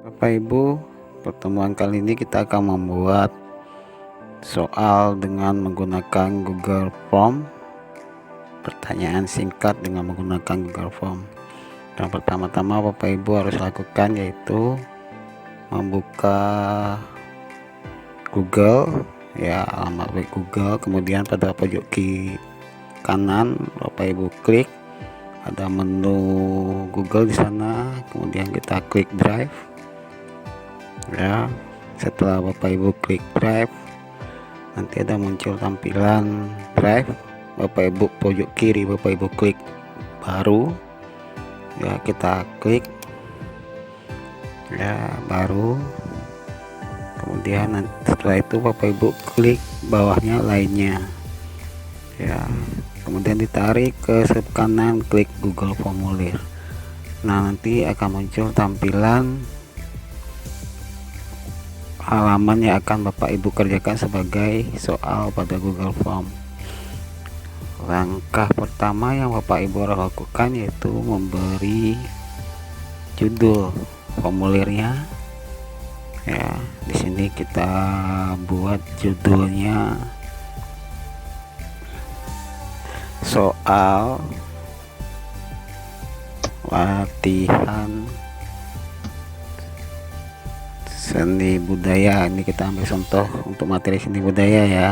Bapak Ibu, pertemuan kali ini kita akan membuat soal dengan menggunakan Google Form. Pertanyaan singkat dengan menggunakan Google Form. Yang pertama-tama Bapak Ibu harus lakukan yaitu membuka Google, ya, alamat web Google. Kemudian pada pojok kiri kanan Bapak Ibu klik ada menu Google di sana. Kemudian kita klik Drive. Ya, setelah Bapak Ibu klik Drive, nanti ada muncul tampilan Drive. Bapak Ibu pojok kiri Bapak Ibu klik baru, ya, kita klik, ya, baru. Kemudian setelah itu Bapak Ibu klik bawahnya lainnya, ya, kemudian ditarik ke sub kanan, klik Google Formulir. Nah, nanti akan muncul tampilan halaman yang akan Bapak Ibu kerjakan sebagai soal pada Google Form. Langkah pertama yang Bapak Ibu harus lakukan yaitu memberi judul formulirnya. Ya, di sini kita buat judulnya soal latihan seni budaya. Ini kita ambil contoh untuk materi seni budaya, ya.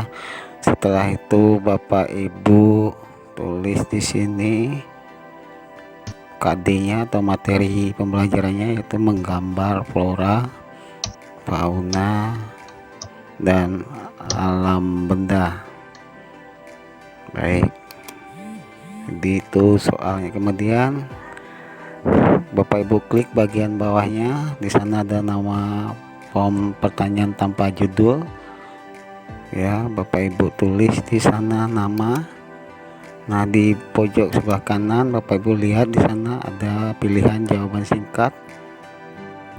Setelah itu Bapak Ibu tulis di sini KD-nya atau materi pembelajarannya, yaitu menggambar flora, fauna, dan alam benda. Baik, jadi itu soalnya. Kemudian Bapak Ibu klik bagian bawahnya, di sana ada nama form pertanyaan tanpa judul, ya. Bapak Ibu tulis di sana nama. Nah, di pojok sebelah kanan Bapak Ibu lihat di sana ada pilihan jawaban singkat.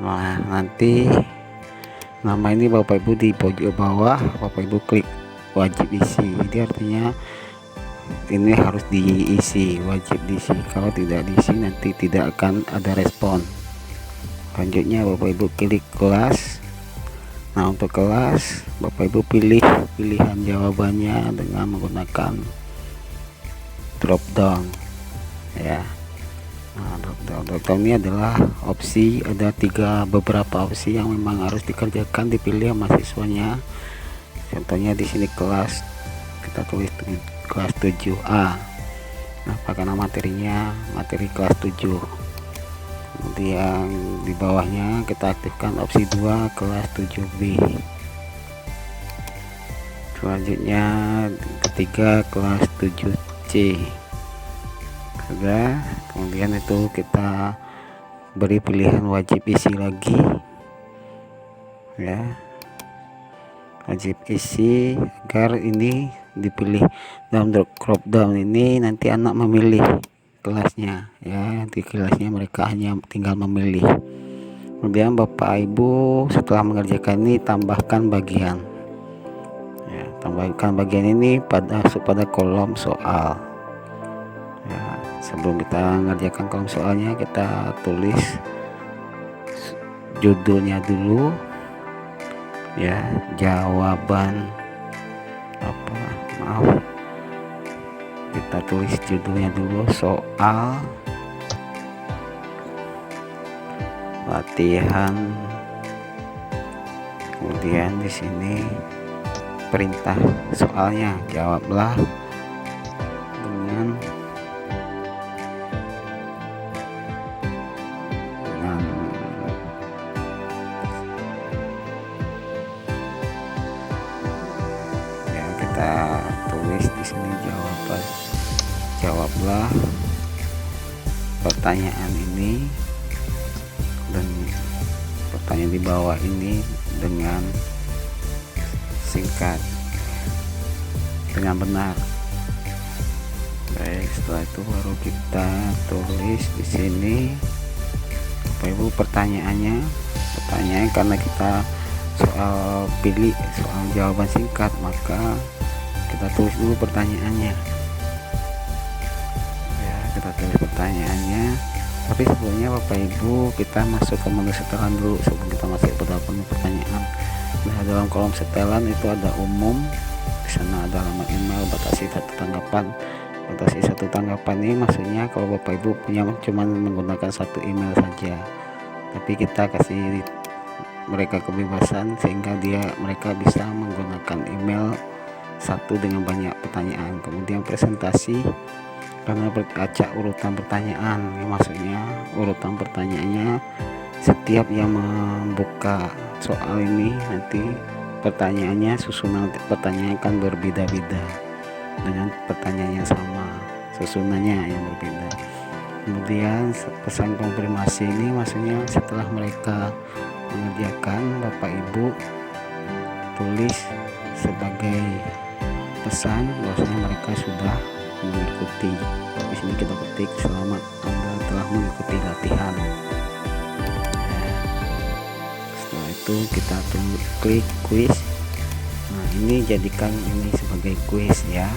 Nah, nanti nama ini Bapak Ibu di pojok bawah Bapak Ibu klik wajib isi. Jadi artinya ini harus diisi, wajib diisi. Kalau tidak diisi nanti tidak akan ada respon. Selanjutnya Bapak Ibu klik kelas. Nah, untuk kelas Bapak Ibu pilih pilihan jawabannya dengan menggunakan drop down, ya. Nah, drop down ini adalah opsi, ada beberapa opsi yang memang harus dikerjakan, dipilih mahasiswanya. Contohnya di sini kelas, kita tulis kelas 7A. Nah, karena materinya materi kelas 7. Kemudian di bawahnya kita aktifkan opsi 2 kelas 7B. Selanjutnya ketiga kelas 7C. Sudah, kemudian itu kita beri pilihan wajib isi lagi, ya, wajib isi agar ini dipilih dalam drop down ini. Nanti anak memilih kelasnya, ya, di kelasnya mereka hanya tinggal memilih. Kemudian Bapak Ibu setelah mengerjakan ini tambahkan bagian, ya, tambahkan bagian ini pada kolom soal, ya. Sebelum kita mengerjakan kolom soalnya, kita tulis judulnya dulu, ya, jawaban apa, maaf, kita tulis judulnya dulu, soal latihan. Kemudian di sini perintah soalnya, jawablah dengan ya, kita tulis di sini jawablah pertanyaan ini dan pertanyaan di bawah ini dengan singkat, dengan benar. Baik, setelah itu baru kita tulis di sini Bapak Ibu pertanyaannya. Karena kita soal jawaban singkat, maka kita tulis dulu pertanyaannya, ya. Kita tulis pertanyaannya. Tapi sebelumnya Bapak Ibu, kita masuk ke menu setelan dulu sebelum kita masuk ke beberapa pertanyaan. Nah, dalam kolom setelan itu ada umum, di sana ada alamat email, batasi satu tanggapan. Batasi satu tanggapan ini maksudnya kalau Bapak Ibu punya cuma menggunakan satu email saja, tapi kita kasih mereka kebebasan sehingga mereka bisa menggunakan email satu dengan banyak pertanyaan. Kemudian presentasi, karena berkaca urutan pertanyaan, maksudnya urutan pertanyaannya setiap yang membuka soal ini nanti pertanyaannya, susunan pertanyaan akan berbeda-beda dengan pertanyaan yang sama, susunannya yang berbeda. Kemudian pesan konfirmasi ini maksudnya setelah mereka mengerjakan, Bapak Ibu tulis sebagai pesan bahwasanya mereka sudah mengikuti. Di sini kita ketik selamat Anda telah mengikuti latihan. Setelah itu kita klik quiz. Nah, ini jadikan ini sebagai quiz ya.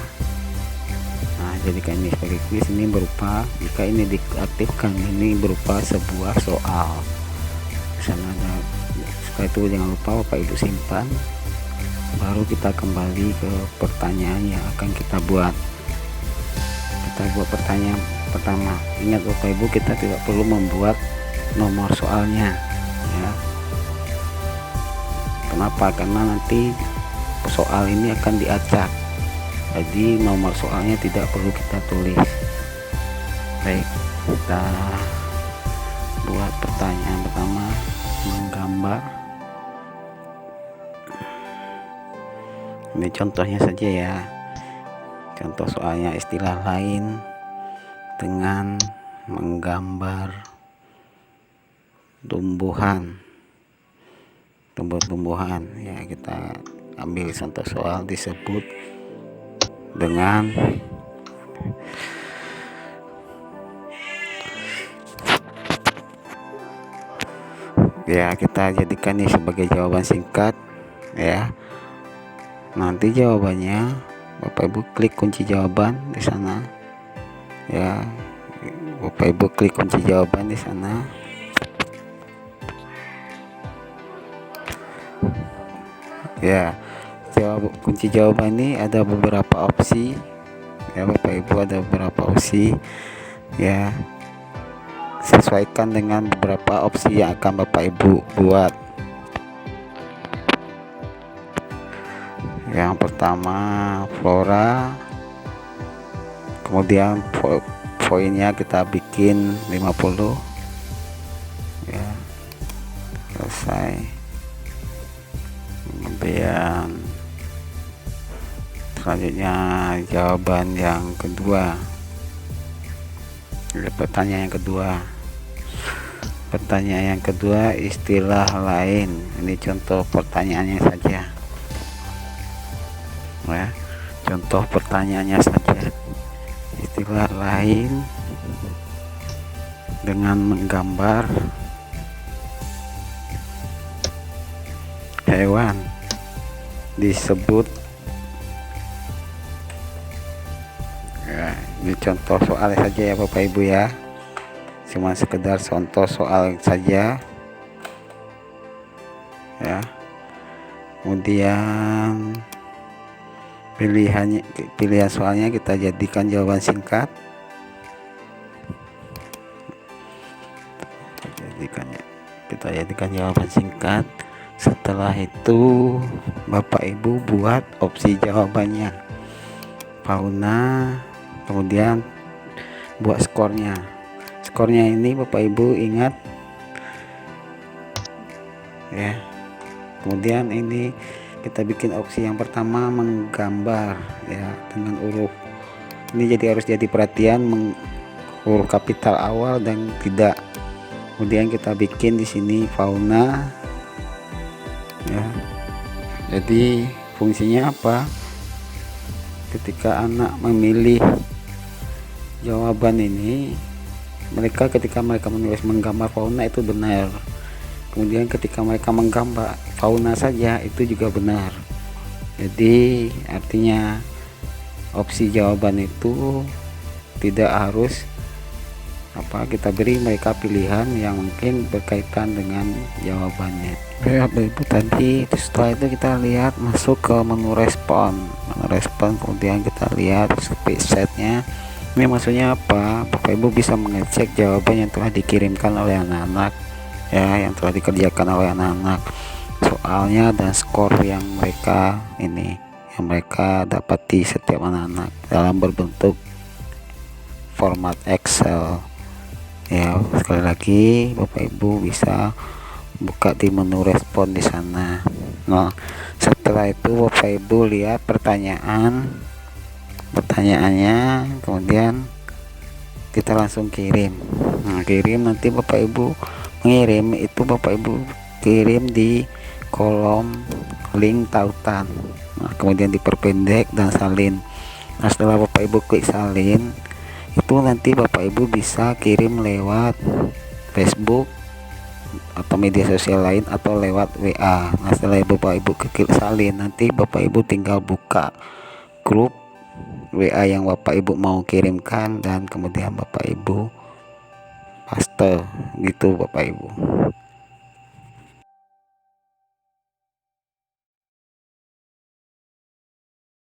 Nah, jadikan ini sebagai quiz. Ini berupa, jika ini diaktifkan, ini berupa sebuah soal. Di sana ada. Setelah itu jangan lupa Bapak Ibu simpan. Baru kita kembali ke pertanyaan yang akan kita buat. Kita buat pertanyaan pertama. Ingat Bapak Ibu, kita tidak perlu membuat nomor soalnya ya. Kenapa? Karena nanti soal ini akan diacak, jadi nomor soalnya tidak perlu kita tulis. Baik, kita buat pertanyaan pertama, menggambar. Ini contohnya saja ya, contoh soalnya istilah lain dengan menggambar tumbuhan ya. Kita ambil contoh soal disebut dengan ya, kita jadikan ini sebagai jawaban singkat ya. Nanti jawabannya Bapak Ibu klik kunci jawaban di sana ya. Bapak Ibu klik kunci jawaban di sana. Ya, kunci jawaban ini ada beberapa opsi ya Bapak Ibu, ada beberapa opsi ya. Sesuaikan dengan beberapa opsi yang akan Bapak Ibu buat. Yang pertama flora, kemudian poinnya kita bikin 50 ya, selesai. Kemudian selanjutnya jawaban yang kedua, pertanyaan yang kedua istilah lain. Ini contoh pertanyaannya saja ya, contoh pertanyaannya saja. Istilah lain dengan menggambar hewan disebut ya. Ini contoh soal saja ya Bapak Ibu ya, cuma sekedar contoh soal saja ya. Kemudian pilihan soalnya kita jadikan jawaban singkat. Kita jadikan jawaban singkat. Setelah itu Bapak Ibu buat opsi jawabannya, fauna, kemudian buat skornya. Skornya ini Bapak Ibu ingat ya. Kemudian ini kita bikin opsi yang pertama, menggambar ya dengan huruf ini, jadi harus jadi perhatian huruf kapital awal dan tidak. Kemudian kita bikin di sini fauna ya. Jadi fungsinya apa? Ketika anak memilih jawaban ini, ketika mereka menulis menggambar fauna itu benar. Kemudian ketika mereka menggambar fauna saja itu juga benar. Jadi artinya opsi jawaban itu tidak harus kita beri mereka pilihan yang mungkin berkaitan dengan jawabannya. Bapak Ibu, tadi setelah itu kita lihat masuk ke menu respon, kemudian kita lihat speed setnya. Ini maksudnya apa? Bapak Ibu bisa mengecek jawaban yang telah dikirimkan oleh anak-anak, ya, yang telah dikerjakan oleh anak-anak, soalnya dan skor yang mereka dapati setiap anak-anak dalam berbentuk format Excel. Ya, sekali lagi Bapak Ibu bisa buka di menu respon di sana. Nah, setelah itu Bapak Ibu lihat pertanyaannya, kemudian kita langsung kirim. Nah, kirim nanti Bapak Ibu mengirim itu Bapak Ibu kirim di kolom link tautan. Nah, kemudian diperpendek dan salin. Nah, setelah Bapak Ibu klik salin, itu nanti Bapak Ibu bisa kirim lewat Facebook atau media sosial lain atau lewat WA. Nah, setelah Bapak Ibu klik salin, nanti Bapak Ibu tinggal buka grup WA yang Bapak Ibu mau kirimkan dan kemudian Bapak Ibu paste gitu Bapak Ibu.